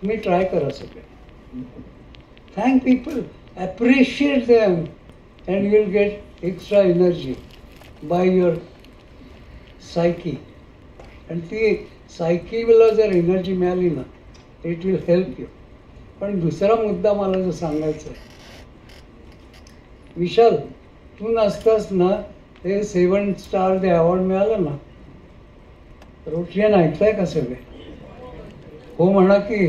तुम्ही ट्राय करा सगळे. Thank people, appreciate them and you will get extra energy by your psyche. आणि ती सायकीला जर एनर्जी मिळाली ना, इट विल हेल्प यू. पण दुसरा मुद्दा मला जो सांगायचा आहे, विशाल, तू नसतास ना ते 7 स्टार जे अवॉर्ड मिळालं ना, रोटरीयन ऐकताय का सगळे? हो म्हणा की.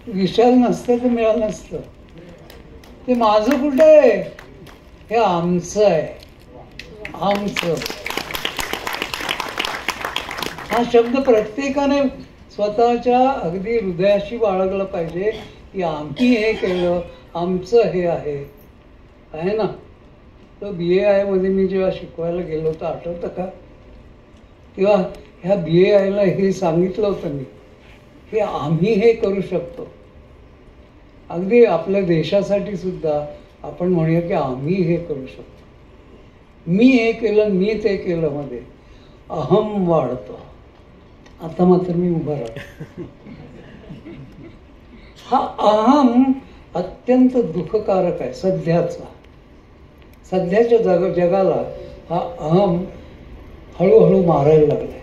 विशाल नसतं तर मिळालं नसतं. ते माझं कुठं आहे, हे आमचं आहे. आमचं हा शब्द प्रत्येकाने स्वतःच्या अगदी हृदयाशी बाळगला पाहिजे की आम्ही हे केलं, आमचं हे आहे ना. तर BAI मध्ये मी जेव्हा शिकवायला गेलो होतो, आठवतं का? तेव्हा ह्या BAI ला हे सांगितलं होतं मी की आम्ही हे करू शकतो. अगदी आपल्या देशासाठी सुद्धा आपण म्हणूया की आम्ही हे करू शकतो. मी हे केलं, मी ते केलं मध्ये अहम वाढतो. आता मात्र मी उभा राहतो. हा अहम अत्यंत दुःखकारक आहे सध्याच्या जगाला. हा अहम हळूहळू मारायला लागलाय.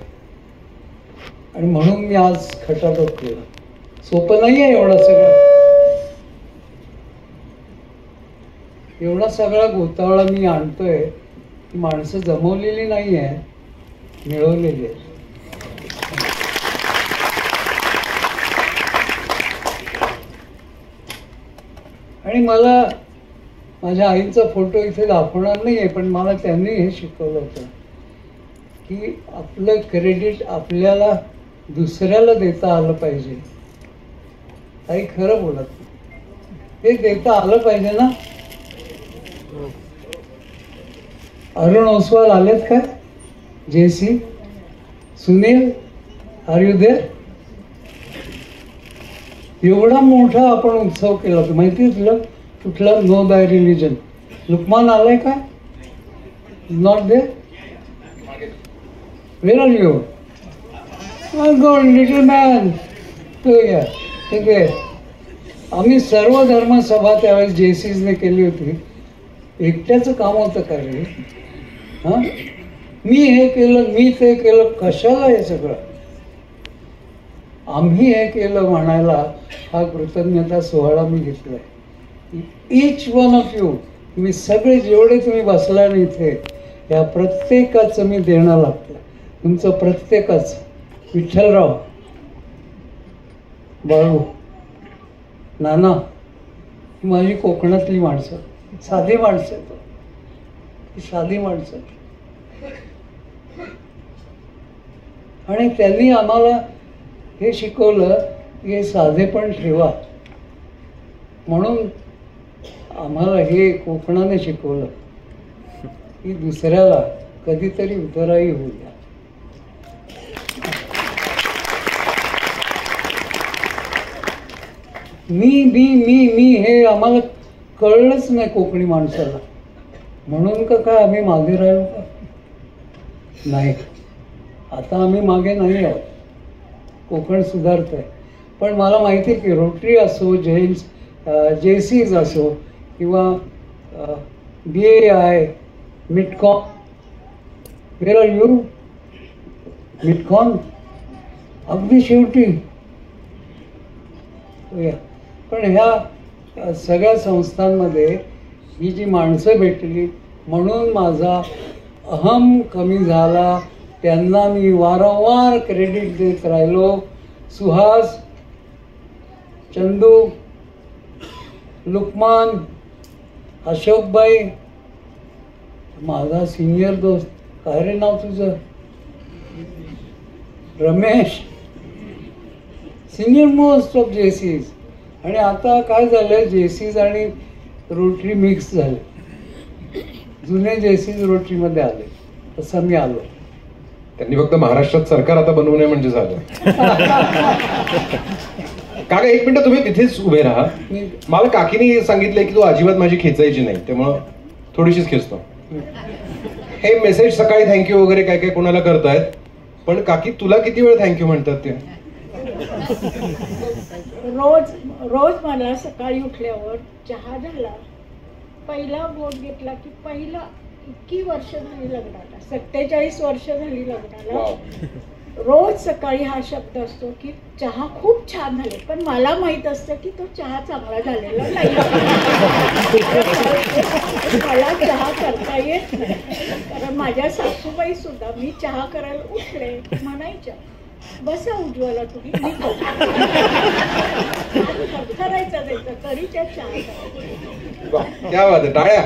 आणि म्हणून मी आज खटाटोप केला. सोपं नाही आहे एवढा सगळा घोटाळा मी आणतोय. ही माणसं जमवलेली नाही आहे, मिळवलेली आहे. आणि मला माझ्या आईचा फोटो इथे दाखवणार नाही आहे, पण मला त्यांनी हे शिकवलं होतं की आपलं क्रेडिट आपल्याला दुसऱ्याला देता आलं पाहिजे. काही खरं बोलत नाही, ते देता आलं पाहिजे ना. अरुण ओसवाल आलेत का? JC, Sunil, are you there? एवढा मोठा आपण उत्सव केला होता, माहिती आहे तुला? कुठला? No bye religion. लुकमान आलाय का? Not there? Where are you? Good little man. तो या तिथे. आम्ही सर्व धर्म सभा त्यावेळेस JCने केली होती. एकट्याचं काम होतं का रे? हां, मी हे केलं, मी ते केलं, कशाला हे सगळं? आम्ही हे केलं म्हणायला हा कृतज्ञता सोहळा मी घेतलाय. ईच वन ऑफ यू, तुम्ही सगळे जेवढे तुम्ही बसला ना इथे, या प्रत्येकाचं मी देणं लागतं. तुमचं प्रत्येकाचं. विठ्ठलराव, बाळू, नाना, माझी कोकणातली माणसं, साधी माणसं आहेत, साधी माणसं. आणि त्यांनी आम्हाला हे शिकवलं की हे साधेपण ठेवा. म्हणून आम्हाला हे कोकणाने शिकवलं की दुसऱ्याला कधीतरी उतराई होऊया. मी मी मी मी हे आम्हाला कळलंच नाही कोकणी माणसाला. म्हणून का काय आम्ही मागे राहिलो का? नाही, आता आम्ही मागे नाही आहोत. कोकण सुधारत आहे. पण मला माहिती आहे की रोटरी असो, JCs असो किंवा BAI, मिटकॉन, वेर आर यू? मिटकॉन अगदी शेवटी. पण ह्या सगळ्या संस्थांमध्ये ही जी माणसं भेटली म्हणून माझा अहम कमी झाला. त्यांना मी वारंवार क्रेडिट देत राहिलो. सुहास, चंदू, लुकमान, अशोकबाई, माझा सिनियर दोस्त, काय रे नाव तुझं? Ramesh, senior most of JCs. आणि आता काय झालंय, JCs आणि रोटरी मिक्स झाले. जुने JCs रोटरीमध्ये आले, तसं मी आलो. त्यांनी फक्त महाराष्ट्रात सरकार आता बनवू नये म्हणजे झालं. काका एक मिनिट तुम्ही तिथेच उभे राहा. मला काकीने सांगितलंय की तू अजिबात माझी खेचायची नाही, त्यामुळं थोडीशीच खेचतो. हे मेसेज सकाळी थँक्यू वगैरे काय काय कोणाला करतायत, पण काकी तुला किती वेळ थँक्यू म्हणतात ते? रोज रोज मला सकाळी उठल्यावर चहा झाला, पहिला बोट घेतला की पहिला, इतकी वर्ष झाली लग्नाला, 47 वर्ष झाली लग्नाला, रोज सकाळी हा शब्द असतो की चहा खूप छान झाले. पण मला माहित असतं की तो चहा चांगला झालेला नाही. मला चहा करता येत नाही. कारण माझ्या सासूबाई सुद्धा मी चहा करायला उठले म्हणायच्या, बसा उज्ज्वला तुम्ही, मी करायचा द्यायचा तरी त्या चहा करायच्या. क्या बात आहे, टाळ्या.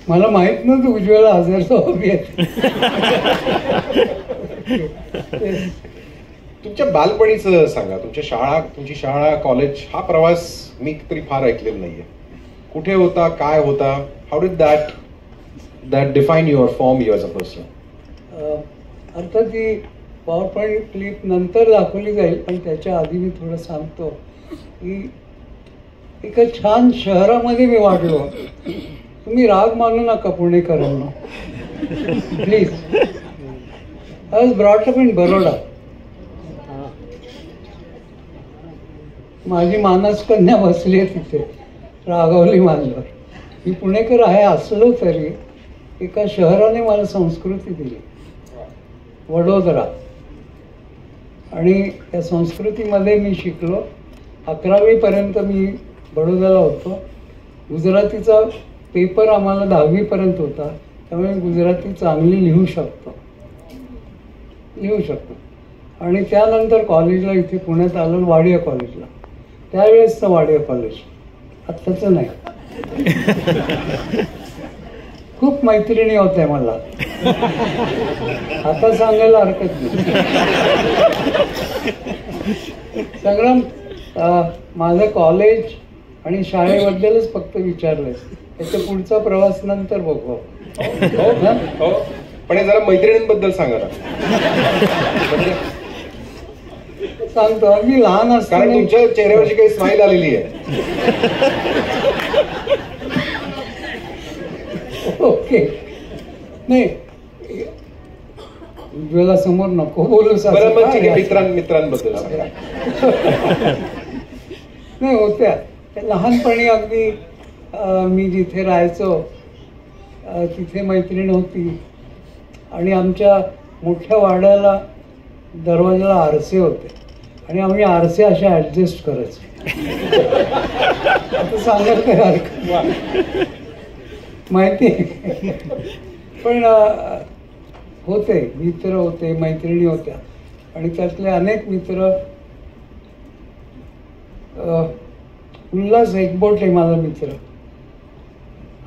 मला माहित नव्हतं उज्ज्वला हजरचा हॉबी आहे. तुमच्या बालपणीचं सांगा. तुमची शाळा कॉलेज हा प्रवास मी तरी फार ऐकलेला नाहीये. कुठे होता, काय होता? How did that define your form you as a person? अर्थात ती पॉवर पॉईंट क्लिप नंतर दाखवली जाईल, पण त्याच्या आधी मी थोडं सांगतो की एका छान शहरामध्ये मी वाढलो. तुम्ही राग मानू नका पुणेकरांना please. I was brought up in Baroda. माझी मानस कन्या बसली आहे तिथे रागवली माझ्यावर. मी पुणेकर आहे असलो तरी एका शहराने मला संस्कृती दिली, वडोदरा. आणि त्या संस्कृतीमध्ये मी शिकलो. 11वी पर्यंत मी बडोद्याला होतो. गुजरातीचा पेपर आम्हाला 10वी पर्यंत होता, त्यामुळे गुजराती चांगली लिहू शकतो. आणि त्यानंतर कॉलेजला इथे पुण्यात आलो, वाडिया कॉलेजला. त्यावेळेसचं वाडिया कॉलेज, आत्ताचं नाही. खूप मैत्रिणी होत्या मला, आता सांगायला हरकत नाही. संग्राम, माझं कॉलेज आणि शाळेबद्दलच फक्त विचारलंय, त्याच्या पुढचा प्रवास नंतर बघू. पण हे जरा मैत्रिणींबद्दल सांगा ना. सांगतो. अगदी लहान कारण असताना तुमच्या चेहऱ्यावरची काही स्माईल आलेली आहे. ओके. नाही, उज्ज्वला समोर नको बोलू. बरं, मग ठीक आहे, मित्रांबद्दल सांगा. नाही, होत्या लहानपणी अगदी. मी जिथे राहायचो तिथे मैत्रीण होती. आणि आमच्या मोठ्या वाड्याला दरवाजाला आरसे होते आणि आम्ही आरसे असे ऍडजस्ट करायचो. आता सांगायला काय हरकत माहिती. पण होते मित्र, होते मैत्रिणी होत्या. आणि त्यातले अनेक मित्र. उल्हास एकबोटे माझा मित्र.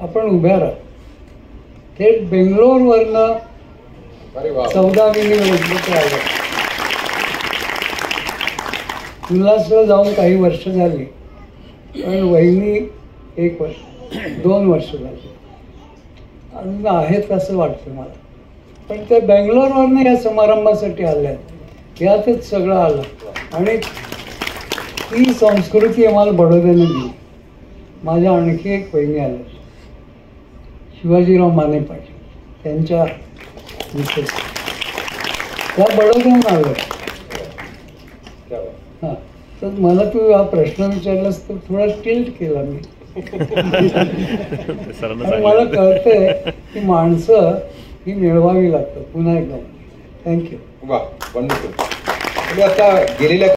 आपण उभ्या राहा. थेट बेंगलोरवरनं 14 एकबोटे आले. उल्हासला जाऊन काही वर्ष झाली, पण वहिनी 1 वर्ष 2 वर्ष झाली. अजून आहेत असं वाटतं मला. पण त्या बेंगलोरवरनं या समारंभासाठी आल्या. यातच सगळं आलं. आणि ती संस्कृती आम्हाला बडोद्याने दिली. माझ्या आणखी एक बहिणी आल्या, शिवाजीराव माने पाटील, त्यांच्या मिसेस. त्या बडोद्याहून आल्या. हां, तर मला तू हा प्रश्न विचारलास तर थोडा टिल्ट केला मी. आणि मला कळतंय की माणसं ही मिळवावी लागतात. पुन्हा एकदा थँक्यू. वा, वंडरफुल. तुम्ही आता गेलेल्या